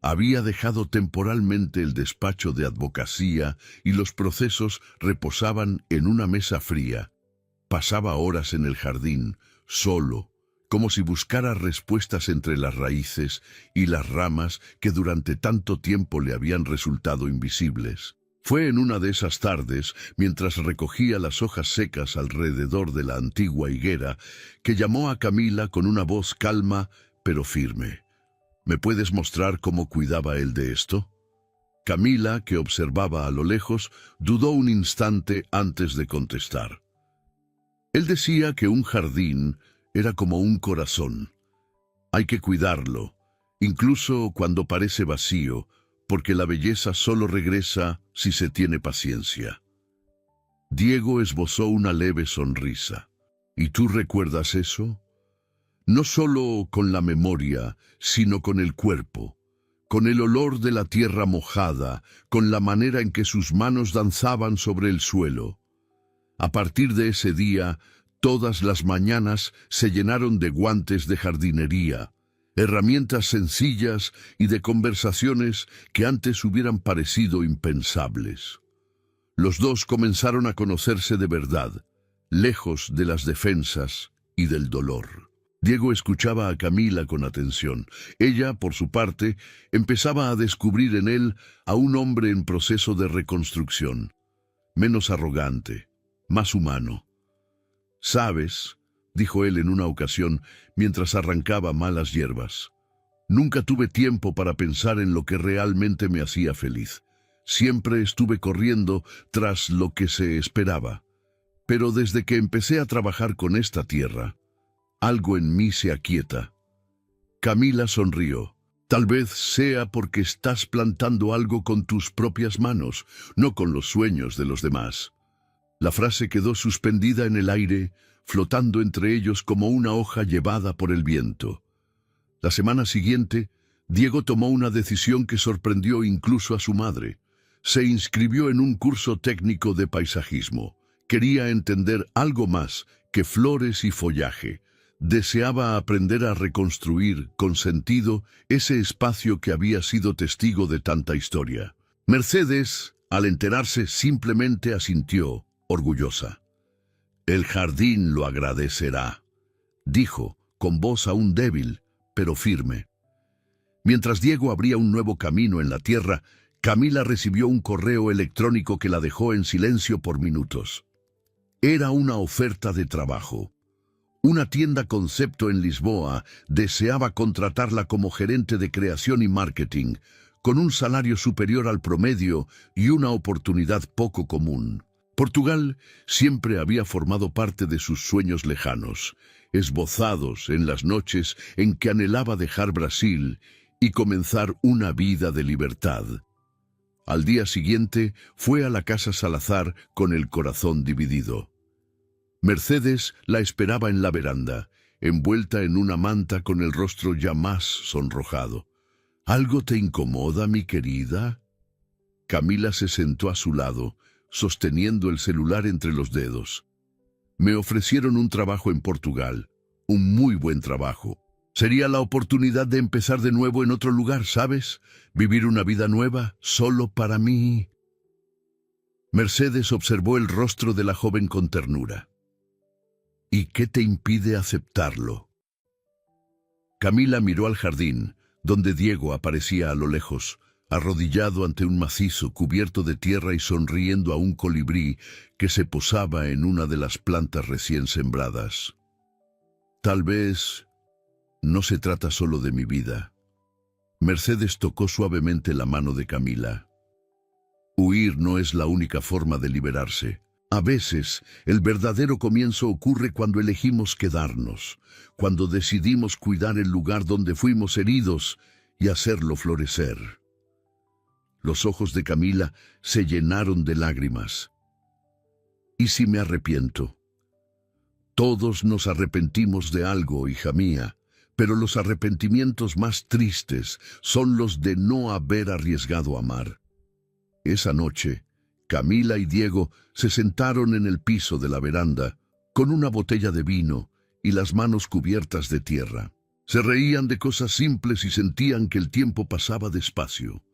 Había dejado temporalmente el despacho de advocacía y los procesos reposaban en una mesa fría. Pasaba horas en el jardín, solo, como si buscara respuestas entre las raíces y las ramas que durante tanto tiempo le habían resultado invisibles. Fue en una de esas tardes, mientras recogía las hojas secas alrededor de la antigua higuera, que llamó a Camila con una voz calma pero firme. ¿Me puedes mostrar cómo cuidaba él de esto? Camila, que observaba a lo lejos, dudó un instante antes de contestar. Él decía que un jardín era como un corazón. Hay que cuidarlo, incluso cuando parece vacío, porque la belleza solo regresa si se tiene paciencia. Diego esbozó una leve sonrisa. ¿Y tú recuerdas eso? No solo con la memoria, sino con el cuerpo, con el olor de la tierra mojada, con la manera en que sus manos danzaban sobre el suelo. A partir de ese día, todas las mañanas se llenaron de guantes de jardinería, herramientas sencillas y de conversaciones que antes hubieran parecido impensables. Los dos comenzaron a conocerse de verdad, lejos de las defensas y del dolor. Diego escuchaba a Camila con atención. Ella, por su parte, empezaba a descubrir en él a un hombre en proceso de reconstrucción, menos arrogante, más humano. «¿Sabes?», dijo él en una ocasión, mientras arrancaba malas hierbas. «Nunca tuve tiempo para pensar en lo que realmente me hacía feliz. Siempre estuve corriendo tras lo que se esperaba. Pero desde que empecé a trabajar con esta tierra, algo en mí se aquieta». Camila sonrió. «Tal vez sea porque estás plantando algo con tus propias manos, no con los sueños de los demás». La frase quedó suspendida en el aire, flotando entre ellos como una hoja llevada por el viento. La semana siguiente, Diego tomó una decisión que sorprendió incluso a su madre. Se inscribió en un curso técnico de paisajismo. Quería entender algo más que flores y follaje. Deseaba aprender a reconstruir con sentido ese espacio que había sido testigo de tanta historia. Mercedes, al enterarse, simplemente asintió, orgullosa. «El jardín lo agradecerá», dijo, con voz aún débil, pero firme. Mientras Diego abría un nuevo camino en la tierra, Camila recibió un correo electrónico que la dejó en silencio por minutos. Era una oferta de trabajo. Una tienda concepto en Lisboa deseaba contratarla como gerente de creación y marketing, con un salario superior al promedio y una oportunidad poco común. Portugal siempre había formado parte de sus sueños lejanos, esbozados en las noches en que anhelaba dejar Brasil y comenzar una vida de libertad. Al día siguiente fue a la casa Salazar con el corazón dividido. Mercedes la esperaba en la veranda, envuelta en una manta con el rostro ya más sonrojado. «¿Algo te incomoda, mi querida?». Camila se sentó a su lado, sosteniendo el celular entre los dedos. «Me ofrecieron un trabajo en Portugal, un muy buen trabajo. Sería la oportunidad de empezar de nuevo en otro lugar, ¿sabes? Vivir una vida nueva, solo para mí». Mercedes observó el rostro de la joven con ternura. «¿Y qué te impide aceptarlo?». Camila miró al jardín, donde Diego aparecía a lo lejos, arrodillado ante un macizo cubierto de tierra y sonriendo a un colibrí que se posaba en una de las plantas recién sembradas. «Tal vez no se trata solo de mi vida». Mercedes tocó suavemente la mano de Camila. «Huir no es la única forma de liberarse. A veces, el verdadero comienzo ocurre cuando elegimos quedarnos, cuando decidimos cuidar el lugar donde fuimos heridos y hacerlo florecer». Los ojos de Camila se llenaron de lágrimas. «¿Y si me arrepiento?». «Todos nos arrepentimos de algo, hija mía, pero los arrepentimientos más tristes son los de no haber arriesgado a amar». Esa noche, Camila y Diego se sentaron en el piso de la veranda, con una botella de vino y las manos cubiertas de tierra. Se reían de cosas simples y sentían que el tiempo pasaba despacio.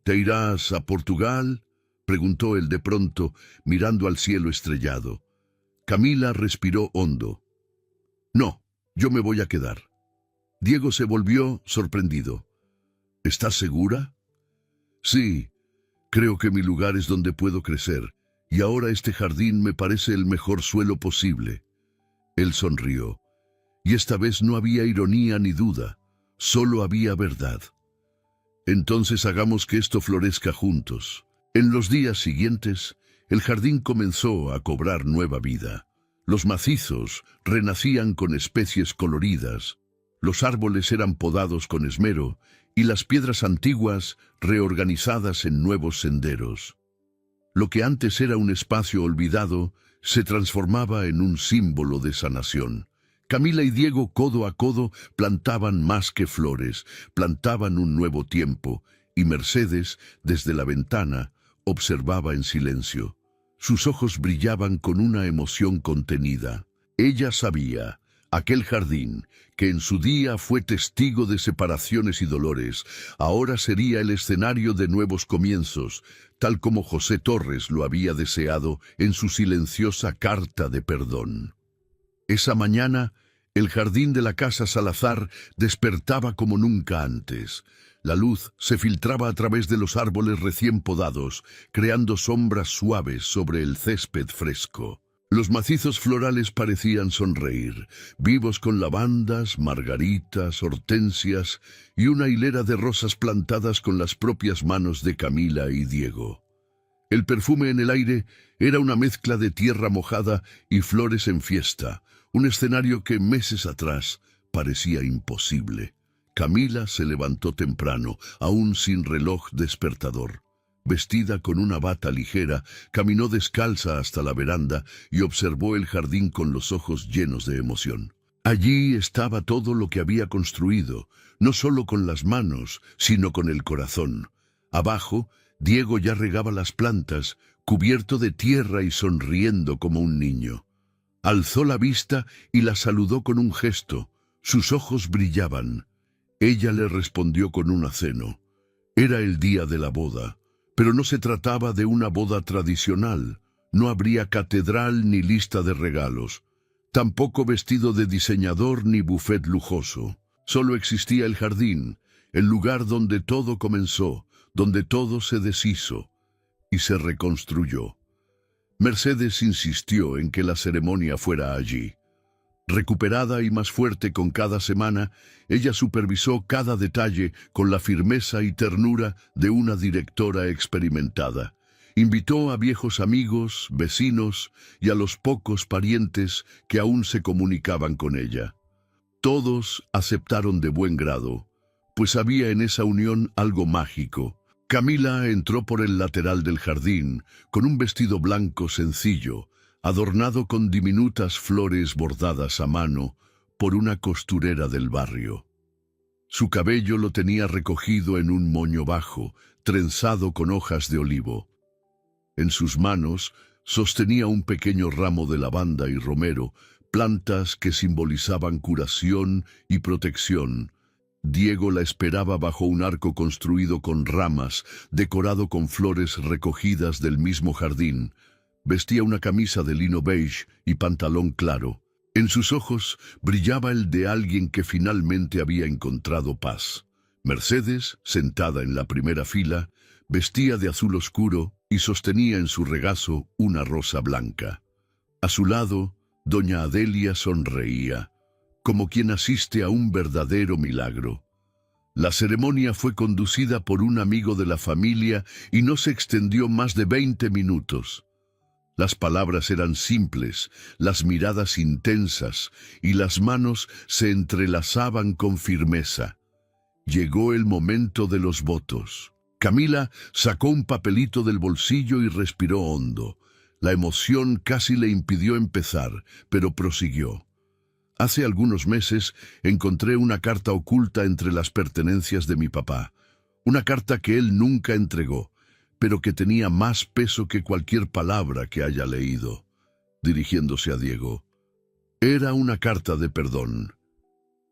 «¿Te irás a Portugal?», preguntó él de pronto, mirando al cielo estrellado. Camila respiró hondo. «No, Yo me voy a quedar. Diego se volvió sorprendido. ¿Estás segura? Sí, creo que mi lugar es donde puedo crecer, y ahora este jardín me parece el mejor suelo posible. Él sonrió, y esta vez no había ironía ni duda, solo había verdad. Entonces hagamos que esto florezca juntos. En los días siguientes, el jardín comenzó a cobrar nueva vida. Los macizos renacían con especies coloridas, los árboles eran podados con esmero y las piedras antiguas reorganizadas en nuevos senderos. Lo que antes era un espacio olvidado se transformaba en un símbolo de sanación. Camila y Diego, codo a codo, plantaban más que flores, plantaban un nuevo tiempo, y Mercedes, desde la ventana, observaba en silencio. Sus ojos brillaban con una emoción contenida. Ella sabía, aquel jardín, que en su día fue testigo de separaciones y dolores, ahora sería el escenario de nuevos comienzos, tal como José Torres lo había deseado en su silenciosa carta de perdón. Esa mañana, el jardín de la casa Salazar despertaba como nunca antes. La luz se filtraba a través de los árboles recién podados, creando sombras suaves sobre el césped fresco. Los macizos florales parecían sonreír, vivos con lavandas, margaritas, hortensias y una hilera de rosas plantadas con las propias manos de Camila y Diego. El perfume en el aire era una mezcla de tierra mojada y flores en fiesta, un escenario que meses atrás parecía imposible. Camila se levantó temprano, aún sin reloj despertador. Vestida con una bata ligera, caminó descalza hasta la veranda y observó el jardín con los ojos llenos de emoción. Allí estaba todo lo que había construido, no solo con las manos, sino con el corazón. Abajo, Diego ya regaba las plantas, cubierto de tierra y sonriendo como un niño. Alzó la vista y la saludó con un gesto. Sus ojos brillaban. Ella le respondió con un aceno. Era el día de la boda, pero no se trataba de una boda tradicional. No habría catedral ni lista de regalos, tampoco vestido de diseñador ni buffet lujoso. Solo existía el jardín, el lugar donde todo comenzó, donde todo se deshizo y se reconstruyó. Mercedes insistió en que la ceremonia fuera allí. Recuperada y más fuerte con cada semana, ella supervisó cada detalle con la firmeza y ternura de una directora experimentada. Invitó a viejos amigos, vecinos y a los pocos parientes que aún se comunicaban con ella. Todos aceptaron de buen grado, pues había en esa unión algo mágico. Camila entró por el lateral del jardín, con un vestido blanco sencillo, adornado con diminutas flores bordadas a mano por una costurera del barrio. Su cabello lo tenía recogido en un moño bajo, trenzado con hojas de olivo. En sus manos sostenía un pequeño ramo de lavanda y romero, plantas que simbolizaban curación y protección. Diego la esperaba bajo un arco construido con ramas, decorado con flores recogidas del mismo jardín. Vestía una camisa de lino beige y pantalón claro. En sus ojos brillaba el de alguien que finalmente había encontrado paz. Mercedes, sentada en la primera fila, vestía de azul oscuro y sostenía en su regazo una rosa blanca. A su lado, doña Adelia sonreía, como quien asiste a un verdadero milagro. La ceremonia fue conducida por un amigo de la familia y no se extendió más de 20 minutos. Las palabras eran simples, las miradas intensas y las manos se entrelazaban con firmeza. Llegó el momento de los votos. Camila sacó un papelito del bolsillo y respiró hondo. La emoción casi le impidió empezar, pero prosiguió. Hace algunos meses encontré una carta oculta entre las pertenencias de mi papá. Una carta que él nunca entregó, pero que tenía más peso que cualquier palabra que haya leído. Dirigiéndose a Diego. Era una carta de perdón.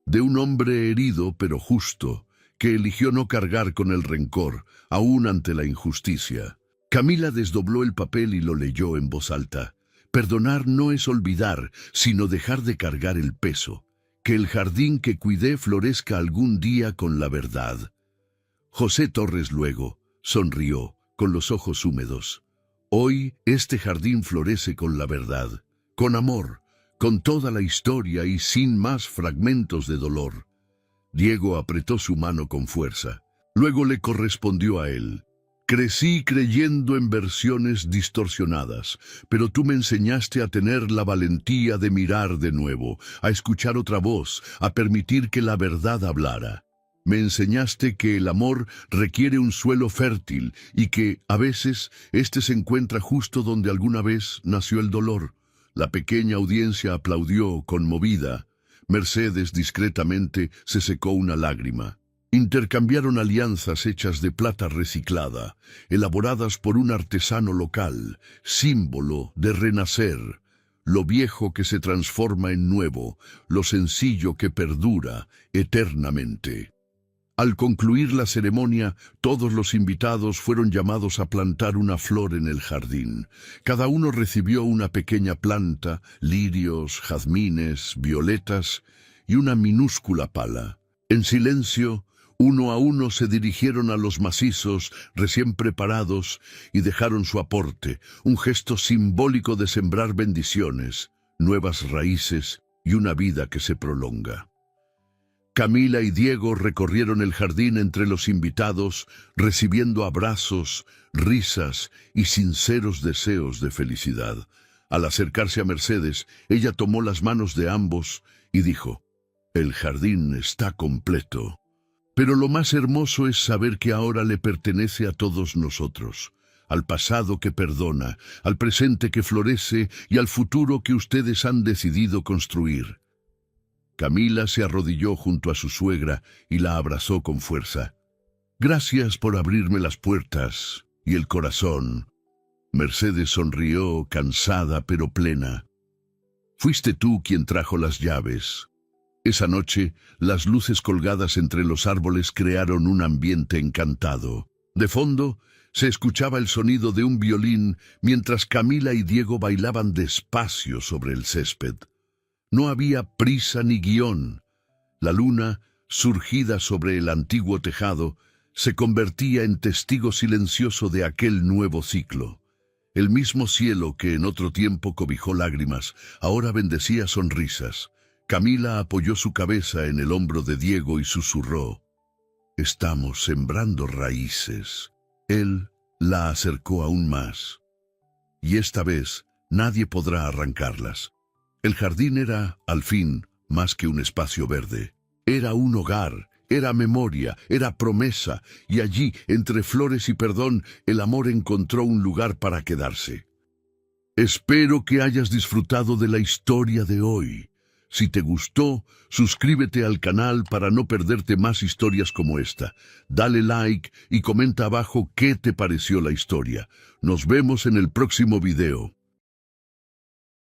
De un hombre herido pero justo, que eligió no cargar con el rencor, aún ante la injusticia. Camila desdobló el papel y lo leyó en voz alta. Perdonar no es olvidar, sino dejar de cargar el peso. que el jardín que cuidé florezca algún día con la verdad. José Torres luego sonrió, con los ojos húmedos. Hoy este jardín florece con la verdad, con amor, con toda la historia y sin más fragmentos de dolor. Diego apretó su mano con fuerza. Luego le correspondió a él. Crecí creyendo en versiones distorsionadas, pero tú me enseñaste a tener la valentía de mirar de nuevo, a escuchar otra voz, a permitir que la verdad hablara. Me enseñaste que el amor requiere un suelo fértil y que, a veces, éste se encuentra justo donde alguna vez nació el dolor. La pequeña audiencia aplaudió, conmovida. Mercedes discretamente se secó una lágrima. Intercambiaron alianzas hechas de plata reciclada, elaboradas por un artesano local, símbolo de renacer, lo viejo que se transforma en nuevo, lo sencillo que perdura eternamente. Al concluir la ceremonia, todos los invitados fueron llamados a plantar una flor en el jardín. Cada uno recibió una pequeña planta, lirios, jazmines, violetas y una minúscula pala. En silencio, uno a uno se dirigieron a los macizos recién preparados y dejaron su aporte, un gesto simbólico de sembrar bendiciones, nuevas raíces y una vida que se prolonga. Camila y Diego recorrieron el jardín entre los invitados, recibiendo abrazos, risas y sinceros deseos de felicidad. Al acercarse a Mercedes, ella tomó las manos de ambos y dijo: «El jardín está completo. Pero lo más hermoso es saber que ahora le pertenece a todos nosotros, al pasado que perdona, al presente que florece y al futuro que ustedes han decidido construir». Camila se arrodilló junto a su suegra y la abrazó con fuerza. «Gracias por abrirme las puertas y el corazón». Mercedes sonrió, cansada pero plena. «Fuiste tú quien trajo las llaves». Esa noche, las luces colgadas entre los árboles crearon un ambiente encantado. De fondo, se escuchaba el sonido de un violín mientras Camila y Diego bailaban despacio sobre el césped. No había prisa ni guión. La luna, surgida sobre el antiguo tejado, se convertía en testigo silencioso de aquel nuevo ciclo. El mismo cielo que en otro tiempo cobijó lágrimas, ahora bendecía sonrisas. Camila apoyó su cabeza en el hombro de Diego y susurró: «Estamos sembrando raíces». Él la acercó aún más. «Y esta vez nadie podrá arrancarlas». El jardín era, al fin, más que un espacio verde. Era un hogar, era memoria, era promesa, y allí, entre flores y perdón, el amor encontró un lugar para quedarse. Espero que hayas disfrutado de la historia de hoy. Si te gustó, suscríbete al canal para no perderte más historias como esta. Dale like y comenta abajo qué te pareció la historia. Nos vemos en el próximo video.